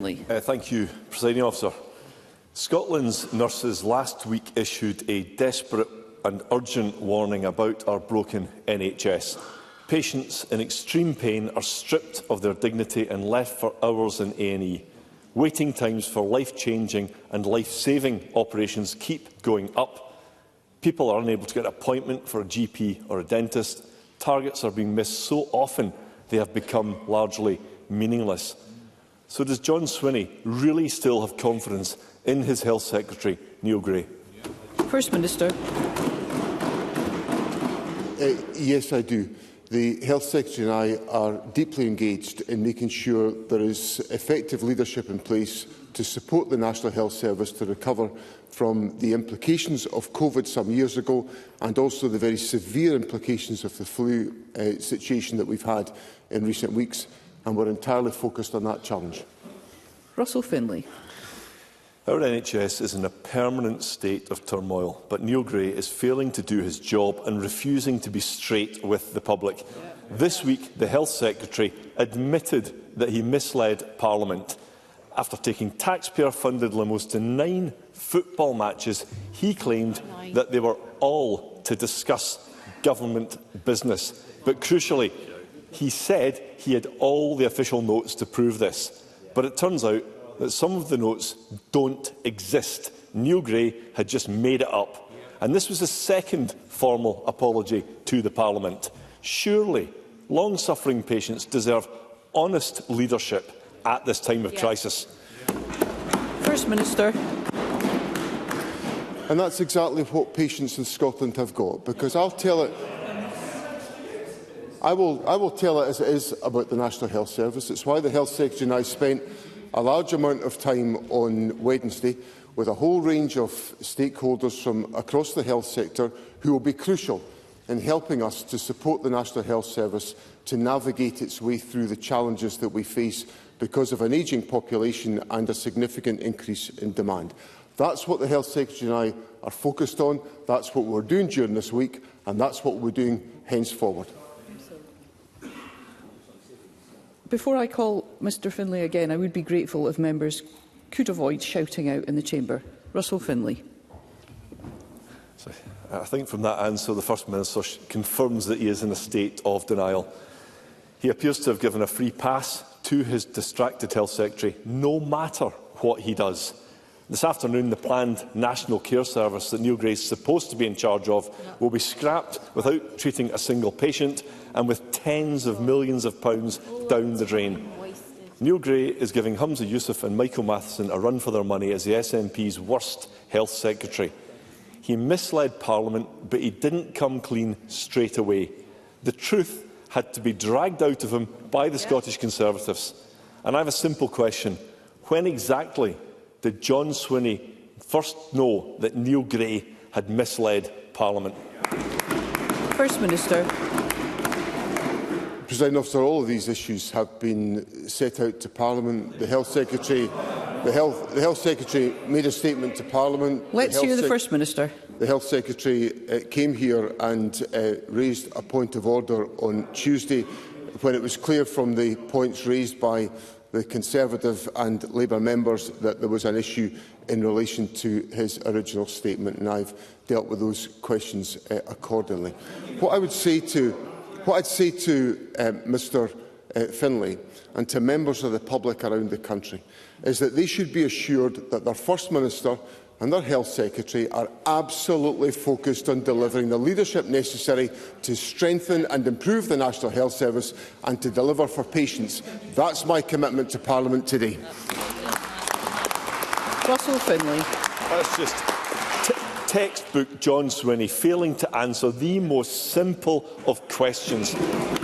Thank you, Presiding Officer. Scotland's nurses last week issued a desperate and urgent warning about our broken NHS. Patients in extreme pain are stripped of their dignity and left for hours in A&E. Waiting times for life-changing and life-saving operations keep going up. People are unable to get an appointment for a GP or a dentist. Targets are being missed so often they have become largely meaningless. So does John Swinney really still have confidence in his Health Secretary, Neil Gray? First Minister. Yes, I do. The Health Secretary and I are deeply engaged in making sure there is effective leadership in place to support the National Health Service to recover from the implications of COVID some years ago and also the very severe implications of the flu situation that we've had in recent weeks. And we're entirely focused on that challenge. Russell Findlay. Our NHS is in a permanent state of turmoil, but Neil Gray is failing to do his job and refusing to be straight with the public. This week, the Health Secretary admitted that he misled Parliament. After taking taxpayer-funded limos to 9 football matches, he claimed that they were all to discuss government business. But crucially, he said he had all the official notes to prove this. But it turns out that some of the notes don't exist. Neil Gray had just made it up. And this was the second formal apology to the Parliament. Surely, long-suffering patients deserve honest leadership at this time of crisis. First Minister. And that's exactly what patients in Scotland have got, because I will tell it as it is about the National Health Service. It's why the Health Secretary and I spent a large amount of time on Wednesday with a whole range of stakeholders from across the health sector who will be crucial in helping us to support the National Health Service to navigate its way through the challenges that we face because of an ageing population and a significant increase in demand. That's what the Health Secretary and I are focused on, that's what we're doing during this week, and that's what we're doing henceforward. Before I call Mr Findlay again, I would be grateful if members could avoid shouting out in the chamber. Russell Findlay. I think from that answer, the First Minister confirms that he is in a state of denial. He appears to have given a free pass to his distracted Health Secretary, no matter what he does. This afternoon, the planned National Care Service that Neil Gray is supposed to be in charge of will be scrapped without treating a single patient and with tens of millions of pounds down the drain. Neil Gray is giving Humza Yousaf and Michael Matheson a run for their money as the SNP's worst Health Secretary. He misled Parliament, but he didn't come clean straight away. The truth had to be dragged out of him by the Scottish Conservatives. And I have a simple question. When exactly did John Swinney first know that Neil Gray had misled Parliament? First Minister. Presiding Officer, all of these issues have been set out to Parliament. The Health Secretary made a statement to Parliament. Let's hear the First Minister. The Health Secretary came here and raised a point of order on Tuesday when it was clear from the points raised by the Conservative and Labour members that there was an issue in relation to his original statement, and I've dealt with those questions accordingly. What I'd say to Mr Findlay and to members of the public around the country is that they should be assured that their First Minister and their Health Secretary are absolutely focused on delivering the leadership necessary to strengthen and improve the National Health Service and to deliver for patients. That's my commitment to Parliament today. Russell Findlay. That's just textbook John Swinney failing to answer the most simple of questions.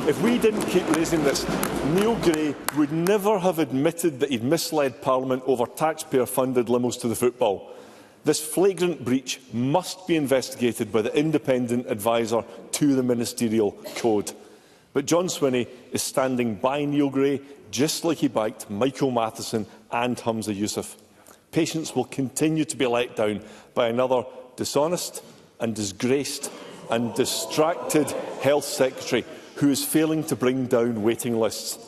If we didn't keep raising this, Neil Gray would never have admitted that he'd misled Parliament over taxpayer-funded limos to the football. This flagrant breach must be investigated by the independent adviser to the Ministerial Code. But John Swinney is standing by Neil Gray, just like he backed Michael Matheson and Humza Yousaf. Patients will continue to be let down by another dishonest and disgraced and distracted Health Secretary who is failing to bring down waiting lists.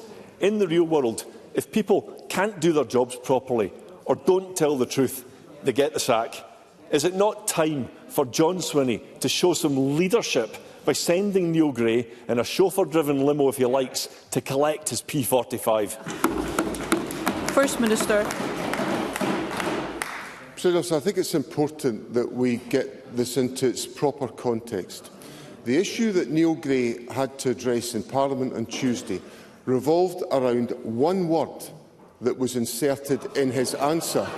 In the real world, if people can't do their jobs properly or don't tell the truth, they get the sack. Is it not time for John Swinney to show some leadership by sending Neil Gray in a chauffeur-driven limo, if he likes, to collect his P45? First Minister. President, I think it's important that we get this into its proper context. The issue that Neil Gray had to address in Parliament on Tuesday revolved around one word that was inserted in his answer.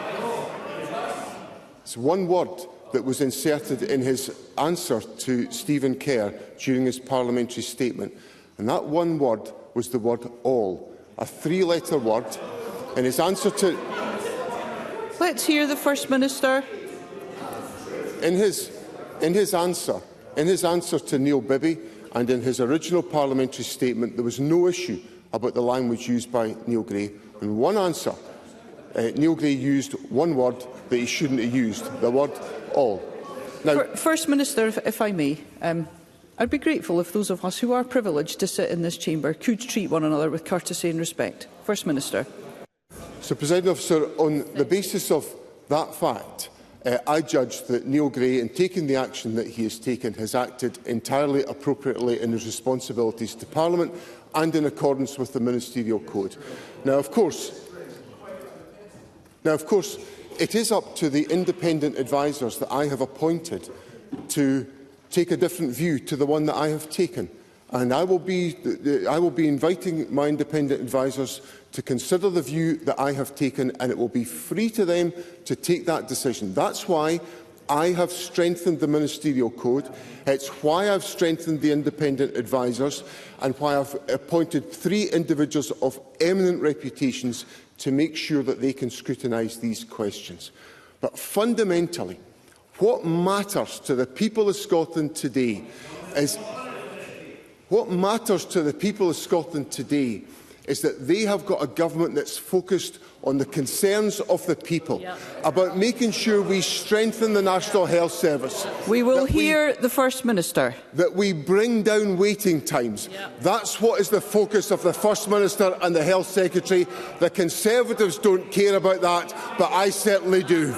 It's one word that was inserted in his answer to Stephen Kerr during his parliamentary statement. And that one word was the word all, a three-letter word. In his answer to... Let's hear the First Minister. In his answer to Neil Bibby and in his original parliamentary statement, there was no issue about the language used by Neil Gray. In one answer, Neil Gray used one word that he shouldn't have used, the word all. Now, First Minister, if I may, I'd be grateful if those of us who are privileged to sit in this chamber could treat one another with courtesy and respect. First Minister. So, Presiding Officer, on the basis of that fact, I judge that Neil Gray, in taking the action that he has taken, has acted entirely appropriately in his responsibilities to Parliament and in accordance with the Ministerial Code. Now, of course, it is up to the independent advisers that I have appointed to take a different view to the one that I have taken. And I will be inviting my independent advisers to consider the view that I have taken, and it will be free to them to take that decision. That's why I have strengthened the Ministerial Code. It's why I've strengthened the independent advisers and why I've appointed 3 individuals of eminent reputations to make sure that they can scrutinise these questions. But fundamentally, what matters to the people of Scotland today is that they have got a government that's focused on the concerns of the people, about making sure we strengthen the National Health Service. We will hear the First Minister. That we bring down waiting times. That's what is the focus of the First Minister and the Health Secretary. The Conservatives don't care about that, but I certainly do.